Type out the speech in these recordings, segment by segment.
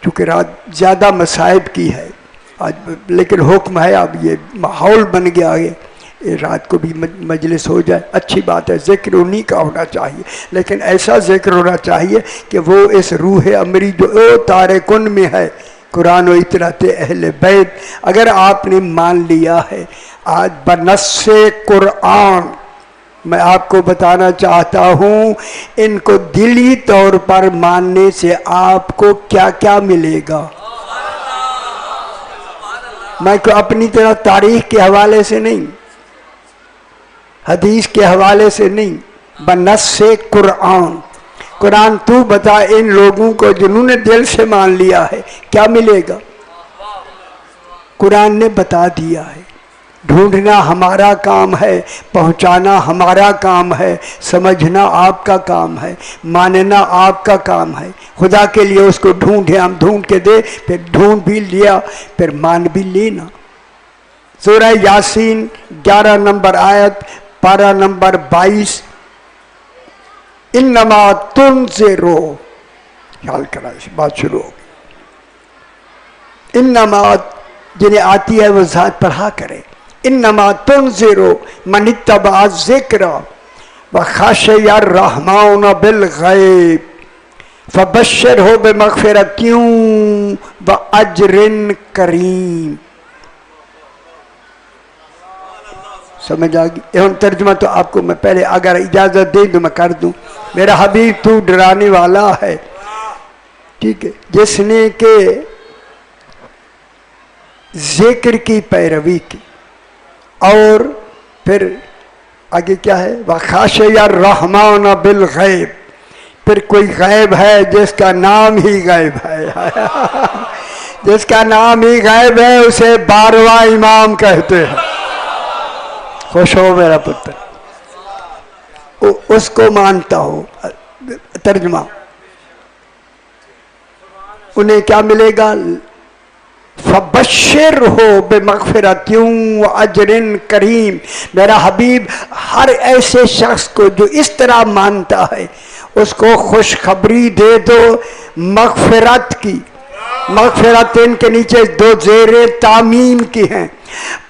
چونکہ رات زیادہ مصائب کی ہے آج، لیکن حکم ہے، اب یہ ماحول بن گیا ہے، رات کو بھی مجلس ہو جائے اچھی بات ہے، ذکر انہی کا ہونا چاہیے، لیکن ایسا ذکر ہونا چاہیے کہ وہ اس روح امری جو تارکن میں ہے، قرآن و اطرات اہل بیت، اگر آپ نے مان لیا ہے آج بنص قرآن، میں آپ کو بتانا چاہتا ہوں ان کو دلی طور پر ماننے سے آپ کو کیا کیا ملے گا۔ میں کو اپنی طرح تاریخ کے حوالے سے نہیں، حدیث کے حوالے سے نہیں، بنص قرآن، قرآن تو بتا ان لوگوں کو جنہوں نے دل سے مان لیا ہے کیا ملے گا۔ قرآن نے بتا دیا ہے، ڈھونڈنا ہمارا کام ہے، پہنچانا ہمارا کام ہے، سمجھنا آپ کا کام ہے، ماننا آپ کا کام ہے۔ خدا کے لیے اس کو ڈھونڈے، ہم ڈھونڈ کے دے، پھر ڈھونڈ بھی لیا، پھر مان بھی لینا۔ سورہ یاسین 11 نمبر آیت، پارہ نمبر 22، انما تنذرو، خیال کرا بات شروع ہو گئی، انما جنہیں آتی ہے وہ ذات پڑھا کرے، انما تنذرو من اتبع الذکر وخشی الرحمن بالغیب فبشرہ بمغفرۃ واجر کریم۔ سمجھ آگئی؟ یہ ترجمہ تو آپ کو میں پہلے اگر اجازت دیں تو میں کر دوں۔ میرا حبیب تو ڈرانے والا ہے، ٹھیک ہے، جس نے کہ ذکر کی پیروی کی، اور پھر آگے کیا ہے، وَخَاشَيَ الرَّحْمَنَ بِالْغَيْبِ، پھر کوئی غیب ہے جس کا نام ہی غیب ہے جس کا نام ہی غیب ہے اسے 12واں امام کہتے ہیں۔ خوش ہو میرا پتر، اس کو مانتا ہو۔ ترجمہ انہیں کیا ملے گا، فَبَشِّرْهُ بِمَغْفِرَةٍ وَأَجْرٍ کریم۔ میرا حبیب ہر ایسے شخص کو جو اس طرح مانتا ہے اس کو خوشخبری دے دو مغفرت کی۔ مغفرت ان کے نیچے 2 زیر تعمیم کی ہیں،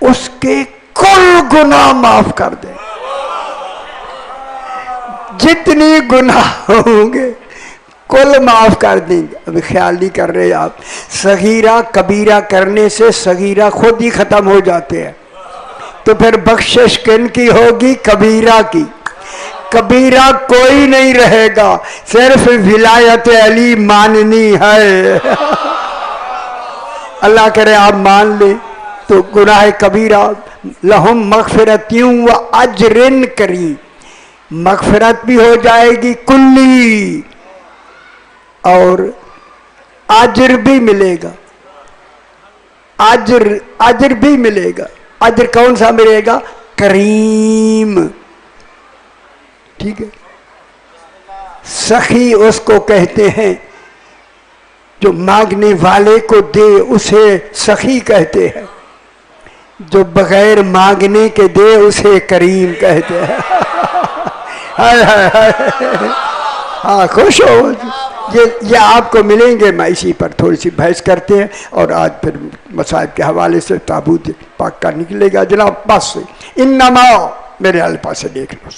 اس کے کل گناہ معاف کر دے، جتنی گناہ ہوں گے کل معاف کر دیں گے۔ ابھی خیال نہیں کر رہے آپ، صغیرہ کبیرہ کرنے سے صغیرہ خود ہی ختم ہو جاتے ہیں، تو پھر بخشش کن کی ہوگی، کبیرہ کی۔ کبیرہ کوئی نہیں رہے گا، صرف ولایت علی ماننی ہے اللہ کرے آپ مان لیں تو گناہ کبیرہ لہم مغفرۃ و اجر کریم، مغفرت بھی ہو جائے گی کلی اور اجر بھی ملے گا، اجر بھی ملے گا۔ اجر کون سا ملے گا، کریم، ٹھیک ہے۔ سخی اس کو کہتے ہیں جو مانگنے والے کو دے، اسے سخی کہتے ہیں، جو بغیر مانگنے کے دے اسے کریم کہتے ہیں ہاں خوش ہو، یہ آپ کو ملیں گے۔ میں اسی پر تھوڑی سی بحث کرتے ہیں اور آج پھر مصائب کے حوالے سے تابوت پاک کا نکلے گا جناب پاس سے۔ انما، میرے الفاظ سے دیکھ لو،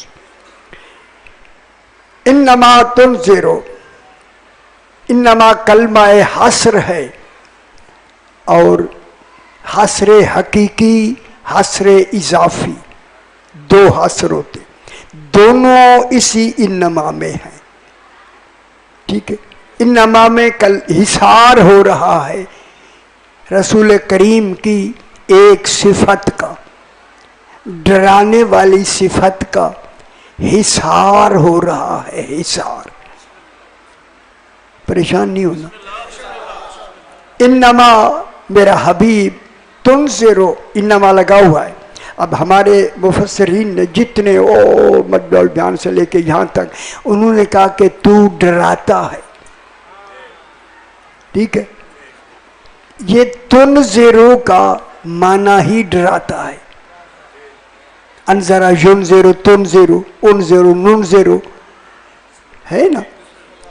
انما تنذرو، انما کلمہ حصر ہے، اور حصر حقیقی، حصر اضافی، 2 حصر ہوتے، دونوں اسی انما میں ہیں، ٹھیک ہے۔ انما میں کل حصار ہو رہا ہے رسول کریم کی ایک صفت کا، ڈرانے والی صفت کا حصار ہو رہا ہے، حصار۔ پریشان نہیں ہونا۔ انما میرا حبیب تنذرو، انما لگا ہوا ہے۔ اب ہمارے مفسرین نے جتنے مجمع البیان سے لے کے یہاں تک انہوں نے کہا کہ تو ڈراتا ہے، ٹھیک ہے۔ یہ تنذرو کا معنی ہی ڈراتا ہے، انذر ینذر تنذر، انذر ننذر ہے نا۔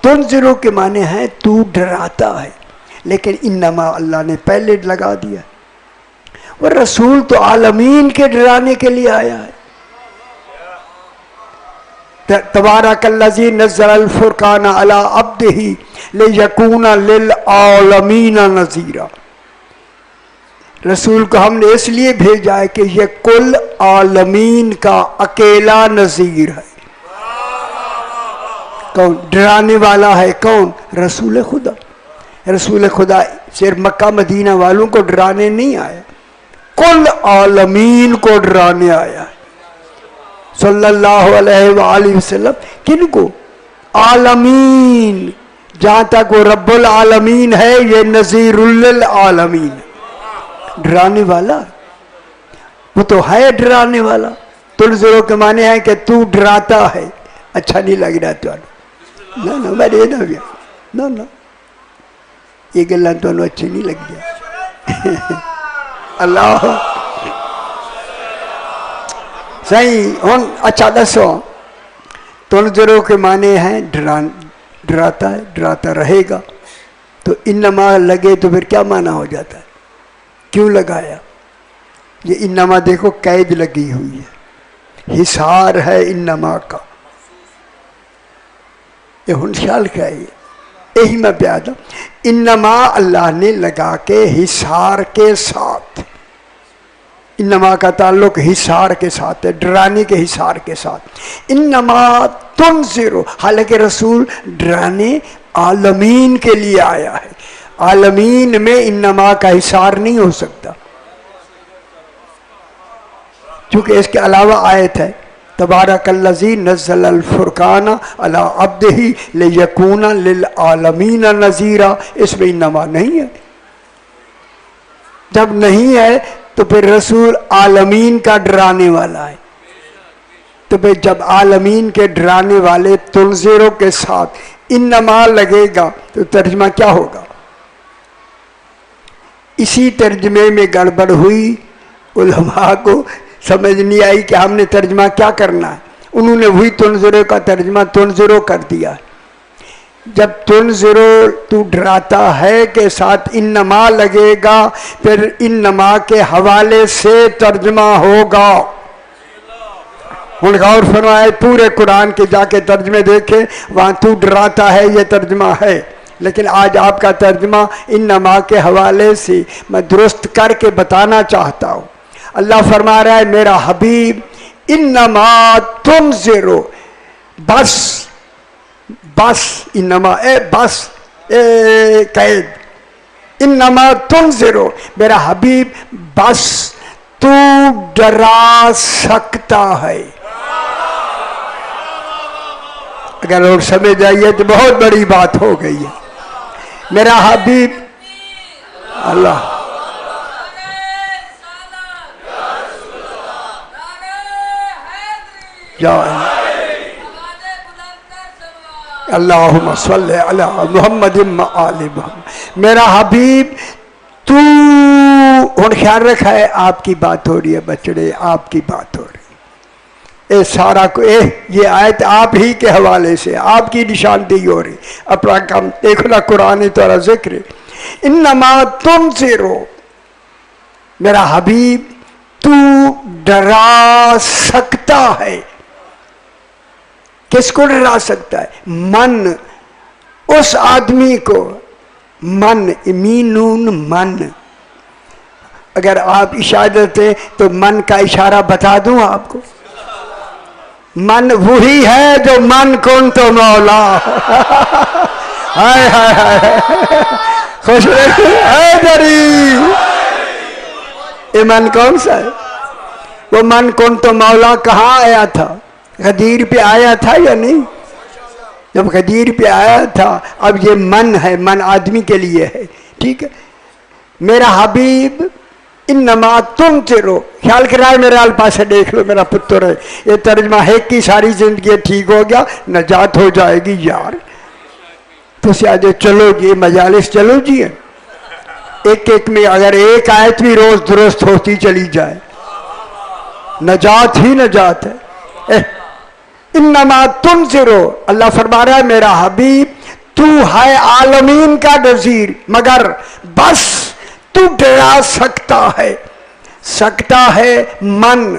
تنذرو کے معنی ہے تو ڈراتا ہے، لیکن انما اللہ نے پہلے لگا دیا. اور رسول تو عالمین کے ڈرانے کے لیے آیا ہے. تبارک الذی نزل الفرقان علی عبدہ لیکون للعالمین نذیرا. رسول کو ہم نے اس لیے بھیجا ہے کہ یہ کل عالمین کا اکیلا نذیر ہے. کون ڈرانے والا ہے؟ کون؟ رسول خدا. رسول خدا صرف مکہ مدینہ والوں کو ڈرانے نہیں آیا، کل عالمین کو ڈرانے آیا ہے صلی اللہ علیہ وآلہ وسلم. کن کو؟ عالمین. جہاں تک وہ رب العالمین ہے یہ نذیر للعالمین، ڈرانے والا. وہ تو ہے ڈرانے والا. تنذرو کے معنی ہے کہ تو ڈراتا ہے. اچھا نہیں لگ رہا تو نہ میں دے نہ گیا نہ یہ گلا تو اچھی نہیں لگ گیا. اللہ صحیح. ہوں اچھا دسو، تنذرو کے معنی ہیں ڈراتا ہے، ڈراتا رہے گا. تو انما لگے تو پھر کیا معنی ہو جاتا ہے؟ کیوں لگایا؟ یہ انما دیکھو قید لگی ہوئی ہے، حصار ہے انما کا. یہ ہنشال کا ہے، یہی میں پیادا. انما اللہ نے لگا کے حصار کے ساتھ. انما کا تعلق حصار کے ساتھ ہے، ڈرانے کے حصار کے ساتھ. انما تنذرو، حالانکہ رسول ڈرانے عالمین کے لیے آیا ہے. عالمین میں انما کا حصار نہیں ہو سکتا، چونکہ اس کے علاوہ آیت ہے تبارک الذی نزل الفرقان علی عبدہ لیکون للعالمین نذیرا. اس میں انما نہیں ہے. جب نہیں ہے تو پھر رسول عالمین کا ڈرانے والا ہے. تو پھر جب عالمین کے ڈرانے والے تنذرو کے ساتھ انما لگے گا تو ترجمہ کیا ہوگا؟ اسی ترجمے میں گڑبڑ ہوئی. علماء کو سمجھ نہیں آئی کہ ہم نے ترجمہ کیا کرنا ہے. انہوں نے وہی تنذرو کا ترجمہ تنذرو کر دیا. جب تنذرو تو ڈراتا ہے کے ساتھ انما لگے گا پھر انما کے حوالے سے ترجمہ ہوگا. ہن غور فرمائے، پورے قرآن کے جا کے ترجمے دیکھیں، وہاں تو ڈراتا ہے یہ ترجمہ ہے، لیکن آج آپ کا ترجمہ انما کے حوالے سے میں درست کر کے بتانا چاہتا ہوں. اللہ فرما رہا ہے میرا حبیب انما تنذرو، بس بس انما بس قید. انما تنذرو میرا حبیب بس تو ڈرا سکتا ہے. اگر لوگ سمجھ جائیے تو بہت بڑی بات ہو گئی ہے. میرا حبیب اللہ اللہم صلی علی محمد آل محمد. میرا حبیب تو، اور خیال رکھا ہے آپ کی بات ہو رہی ہے بچڑے، آپ کی بات ہو رہی ہے. اے سارا کو یہ آیت آپ ہی کے حوالے سے آپ کی نشاندہی ہو رہی. اپنا کام دیکھو نا، قرآن تورا ذکر ہے. انما تنذرو میرا حبیب تو ڈرا سکتا ہے. کس کو ڈرا سکتا ہے؟ من، اس آدمی کو. من مینون من. اگر آپ اشارہ دیتے تو من کا اشارہ بتا دوں آپ کو. من وہی ہے جو من کن تو مولا. ہائے ہائے ہائے خوش رہی. یہ من کون سا ہے؟ وہ من کن تو مولا کہاں آیا تھا؟ غدیر پہ آیا تھا یا نہیں؟ جب غدیر پہ آیا تھا. اب یہ من ہے، من آدمی کے لیے ہے. ٹھیک ہے. میرا حبیب انما تنذرو، خیال کرائے میرے الفاظ سے دیکھ لو میرا پتر ہے. یہ ترجمہ ہے کہ ساری زندگی ٹھیک ہو گیا، نجات ہو جائے گی یار. تو سیادے چلو جی مجالس چلو جی. ایک ایک میں اگر ایک آیت بھی روز درست ہوتی چلی جائے نجات ہی نجات ہے. انما تنذرو، اللہ فرما رہا ہے میرا حبیب تو ہے عالمین کا نذیر، مگر بس تو ڈرا سکتا ہے من،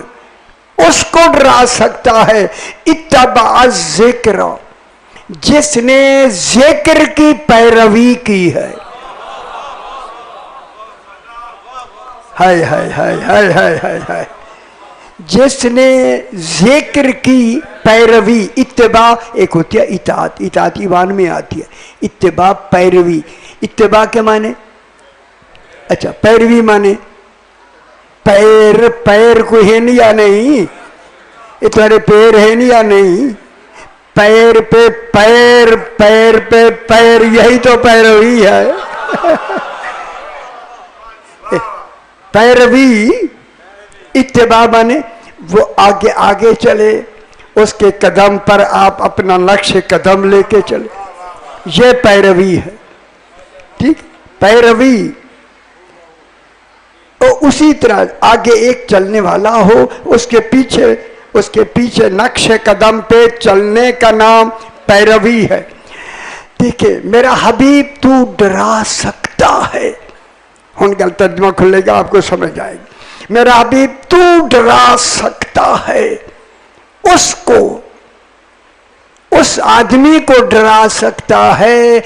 اس کو ڈرا سکتا ہے اتبع ذکر، جس نے ذکر کی پیروی کی ہے۔ ہائے ہائے ہائے ہائے ہائے ہائے ہائے، جس نے ذکر کی پیروی، اتباع ایک ہوتی ہے اطاعت، اطاعت ایمان میں آتی ہے، اتباع پیروی، اتباع کے معنی، اچھا پیروی معنی پیر کو ہے نہیں یا نہیں، یہ تمہارے پیر ہے نہیں یا نہیں، پیر پہ پیر، پیر پہ پیر، یہی تو پیروی ہے۔ پیروی اتباع مانے وہ آگے آگے چلے، اس کے قدم پر آپ اپنا نقش قدم لے کے چلے، یہ پیروی ہے، ٹھیک، پیروی۔ اور اسی طرح آگے ایک چلنے والا ہو، اس کے پیچھے نقش قدم پہ چلنے کا نام پیروی ہے۔ دیکھیں میرا حبیب تو ڈرا سکتا ہے، ان کا ترجمہ کھلے گا آپ کو سمجھ آئے گی، میرا حبیب تو ڈرا سکتا ہے اس کو، اس آدمی کو ڈرا سکتا ہے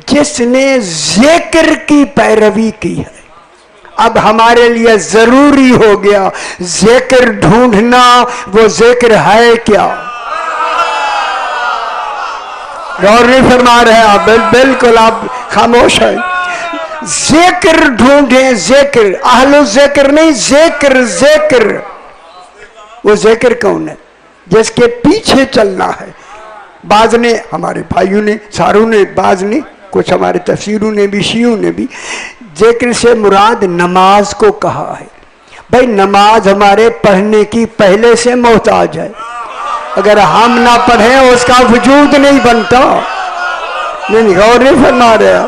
جس نے ذکر کی پیروی کی ہے۔ اب ہمارے لیے ضروری ہو گیا ذکر ڈھونڈنا، وہ ذکر ہے کیا؟ غور نہیں فرما رہے آپ، بالکل آپ خاموش ہیں۔ ذکر ڈھونڈیں، ذکر، اہل ذکر نہیں، ذکر۔ وہ ذکر کون ہے؟ جس کے پیچھے چلنا ہے۔ بعض نے، ہمارے بھائیوں نے، ساروں نے، بعض نے، کچھ ہمارے تفسیروں نے بھی، شیعوں نے بھی، ذکر سے مراد نماز کو کہا ہے۔ بھائی نماز ہمارے پڑھنے کی پہلے سے محتاج ہے، اگر ہم نہ پڑھیں اس کا وجود نہیں بنتا۔ نہیں، غور نہیں فرما رہے۔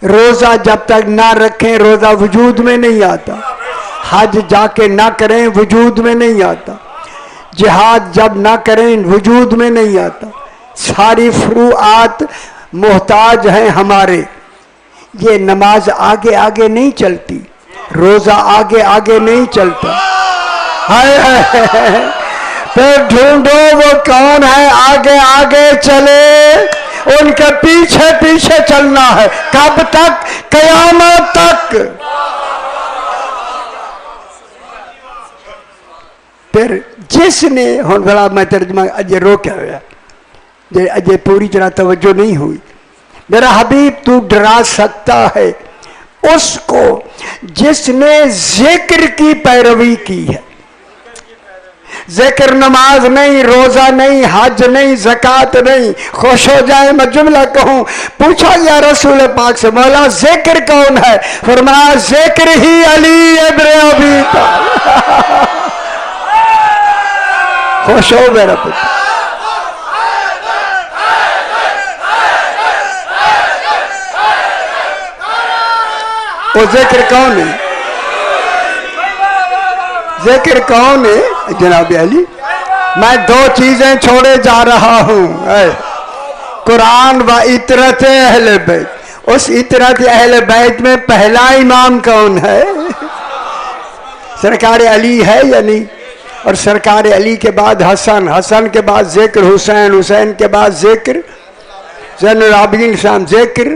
روزہ جب تک نہ رکھیں روزہ وجود میں نہیں آتا، حج جا کے نہ کریں وجود میں نہیں آتا، جہاد جب نہ کریں وجود میں نہیں آتا، ساری فروعات محتاج ہیں ہمارے۔ یہ نماز آگے آگے نہیں چلتی، روزہ آگے آگے نہیں چلتا۔ پھر ڈھونڈو وہ کون ہے آگے آگے چلے، ان کے پیچھے پیچھے چلنا ہے۔ کب تک؟ قیامت تک۔ پھر جس نے، ہن بڑا میں ترجمہ اجے روکیا ہوا، اجے پوری طرح توجہ نہیں ہوئی۔ میرا حبیب تو ڈرا سکتا ہے اس کو جس نے ذکر کی پیروی کی ہے۔ ذکر نماز نہیں، روزہ نہیں، حج نہیں، زکوٰۃ نہیں۔ خوش ہو جائے میں جملہ کہوں، پوچھا یا رسول پاک سے مولا ذکر کون ہے؟ فرمایا ذکر ہی علی ابن ابی طالب۔ خوش ہو میرا پتر۔ وہ ذکر کون ہے؟ ذکر کون ہے جناب علی؟ میں دو چیزیں چھوڑے جا رہا ہوں، قرآن و اطرت اہل بیت۔ اس اطرت اہل بیت میں پہلا امام کون ہے؟ سرکار علی ہے یا نہیں؟ اور سرکار علی کے بعد حسن، حسن کے بعد ذکر حسین، حسین کے بعد ذکر زین العابدین السلام، ذکر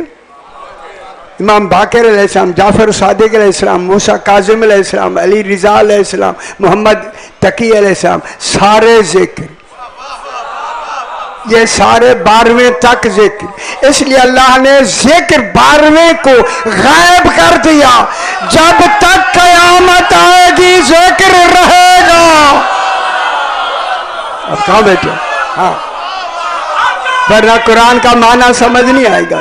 امام باقر علیہ السلام، جعفر صادق علیہ السلام، موسیٰ کاظم علیہ السلام، علی رضا علیہ السلام، محمد تقی علیہ السلام، سارے ذکر، یہ سارے 12ویں تک ذکر۔ اس لیے اللہ نے ذکر 12ویں کو غائب کر دیا، جب تک قیامت آئے گی ذکر رہے گا۔ اب کہاں بیٹھے؟ ہاں، ورنہ قرآن کا معنی سمجھ نہیں آئے گا۔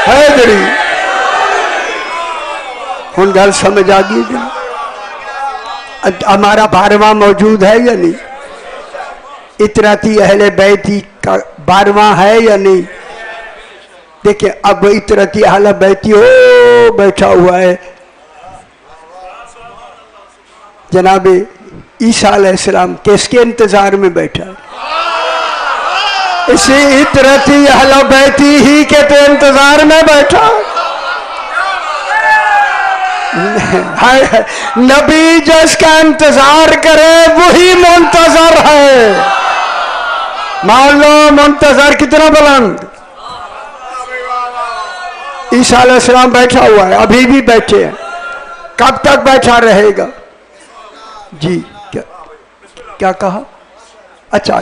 حیدری ہن گل سمجھ آ گئی کہ ہمارا 12واں موجود ہے یا نہیں؟ اطراتی اہل بیتی کا 12واں ہے یا نہیں؟ دیکھیں اب اطراتی اہل بیتی بیٹھا ہوا ہے جناب عیسیٰ علیہ السلام کس کے انتظار میں بیٹھا ہے؟ اسی اطرتی اہل بیتی ہی کے تو انتظار میں بیٹھا. نبی جس کا انتظار کرے وہی منتظر ہے. مان لو منتظر کتنا بلند. عیسیٰ علیہ السلام بیٹھا ہوا ہے, ابھی بھی بیٹھے ہیں. کب تک بیٹھا رہے گا؟ جی کیا کہا؟ اچھا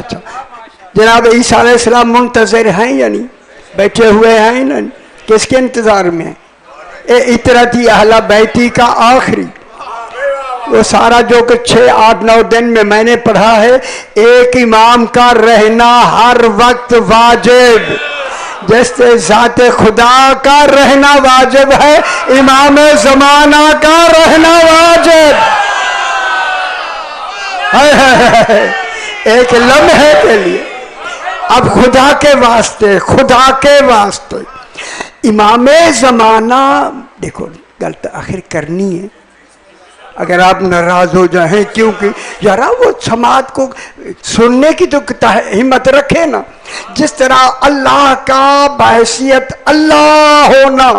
جناب عیسیٰ علیہ السلام منتظر ہیں یا نہیں؟ بیٹھے ہوئے ہیں نا. کس کے انتظار میں ہیں؟ اطرتی اہل بیتی کا آخری وہ سارا جو کہ 6-8-9 دن میں میں نے پڑھا ہے. ایک امام کا رہنا ہر وقت واجب, جیسے ذات خدا کا رہنا واجب ہے, امام زمانہ کا رہنا واجب. ایک لمحے کے لیے. اب خدا کے واسطے امام زمانہ. دیکھو غلط آخر کرنی ہے, اگر آپ ناراض ہو جائیں کیونکہ یارا وہ سماعت کو سننے کی تو ہمت رکھے نا. جس طرح اللہ کا بحیثیت اللہ ہونا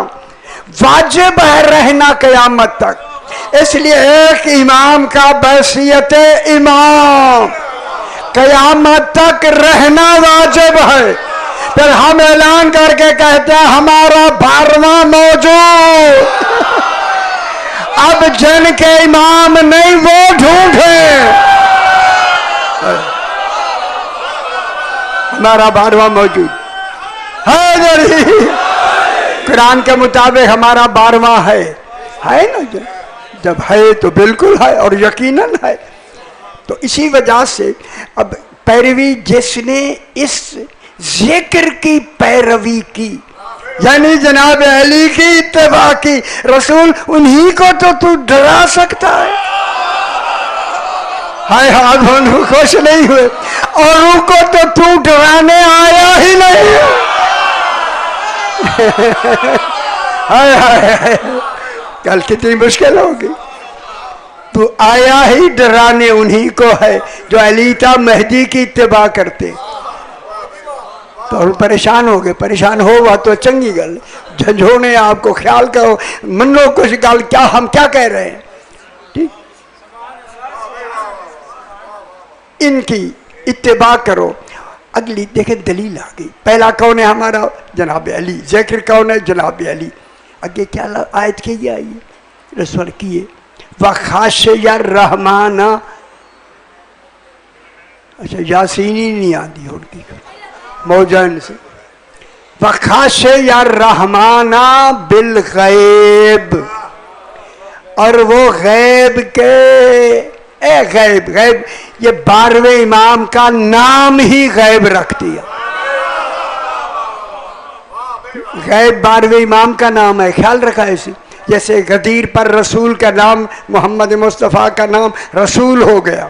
واجب ہے رہنا قیامت تک, اس لیے ایک امام کا بحیثیت امام قیامت تک رہنا واجب ہے. پھر ہم اعلان کر کے کہتے ہیں ہمارا 12واں موجود. اب جن کے امام نہیں وہ ڈھونڈیں. ہمارا 12واں موجود ہے. قرآن کے مطابق ہمارا 12واں ہے نا. جب ہے تو بالکل ہے اور یقیناً ہے. تو اسی وجہ سے اب پیروی, جس نے اس ذکر کی پیروی کی یعنی جناب علی کی اتباع کی, رسول انہی کو تو ڈرا سکتا ہے. ہائے ہاتھ خوش نہیں ہوئے, اوروں کو تو ڈرانے آیا ہی نہیں. ہائے کل کتنی مشکل ہوگی. تو آیا ہی ڈرانے انہی کو ہے جو علی تا مہدی کی اتباع کرتے. تو پریشان ہو گئے. پریشان ہوا تو چنگی گل جھنجھونے آپ کو خیال کرو منو کچھ گل کیا ہم کیا کہہ رہے ہیں. ٹھیک, ان کی اتباع کرو. اگلی دیکھیں دلیل آ گئی. پہلا کون ہے ہمارا؟ جناب علی. ذکر کون ہے؟ جناب علی. آگے کیا آیت کی آئی ہے رسول کیے وَخَاشِيَ الرَّحْمَانَ. اچھا یاسینی نہیں آتی ہوتی موجن سے. وَخَاشِيَ الرَّحْمَانَ بِالْغَیب, اور وہ غیب کے غیب یہ 12ویں امام کا نام ہی غیب رکھ دیا. غیب 12ویں امام کا نام ہے, خیال رکھا اسے. جیسے غدیر پر رسول کا نام محمد مصطفیٰ کا نام رسول ہو گیا,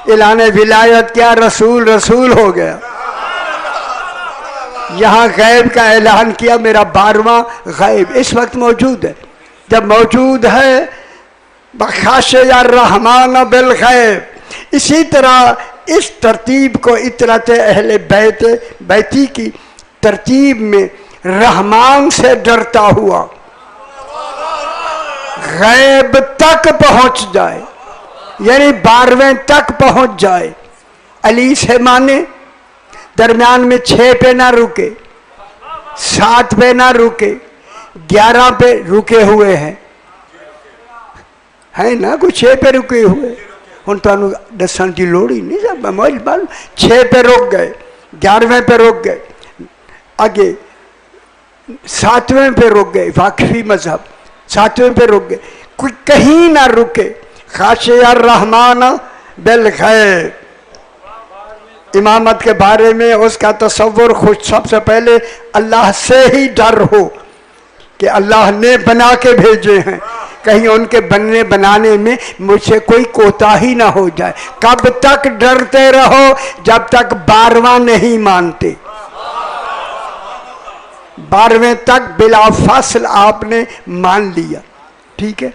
اعلان ولایت کیا رسول ہو گیا. یہاں غیب کا اعلان کیا میرا 12واں غیب اس وقت موجود ہے. جب موجود ہے بخاشِ الرحمن بالغیب. اسی طرح اس ترتیب کو اطرت اہل بیتی کی ترتیب میں رحمان سے ڈرتا ہوا غیب تک پہنچ جائے, یعنی 12ویں تک پہنچ جائے. علی سے مانے درمیان میں 6 پہ نہ رکے, 7 پہ نہ رکے, 11 پہ رکے ہوئے ہیں نا. کوئی 6 پہ رکے ہوئے ہوں تو دسن کی لوڑ ہی نہیں. سب 6 پہ رک گئے, 11ویں پہ رک گئے, آگے 7ویں پہ رک گئے. واقفی مذہب 7ویں پہ رک گئے, کوئی کہیں نہ رکے. خاشع الرحمن بالغیب. امامت کے بارے میں اس کا تصور خود سب سے پہلے اللہ سے ہی ڈر ہو کہ اللہ نے بنا کے بھیجے ہیں, کہیں ان کے بنانے میں مجھ سے کوئی کوتاہی نہ ہو جائے. کب تک ڈرتے رہو؟ جب تک 12واں نہیں مانتے. 12ویں تک بلا فاصل آپ نے مان لیا, ٹھیک ہے.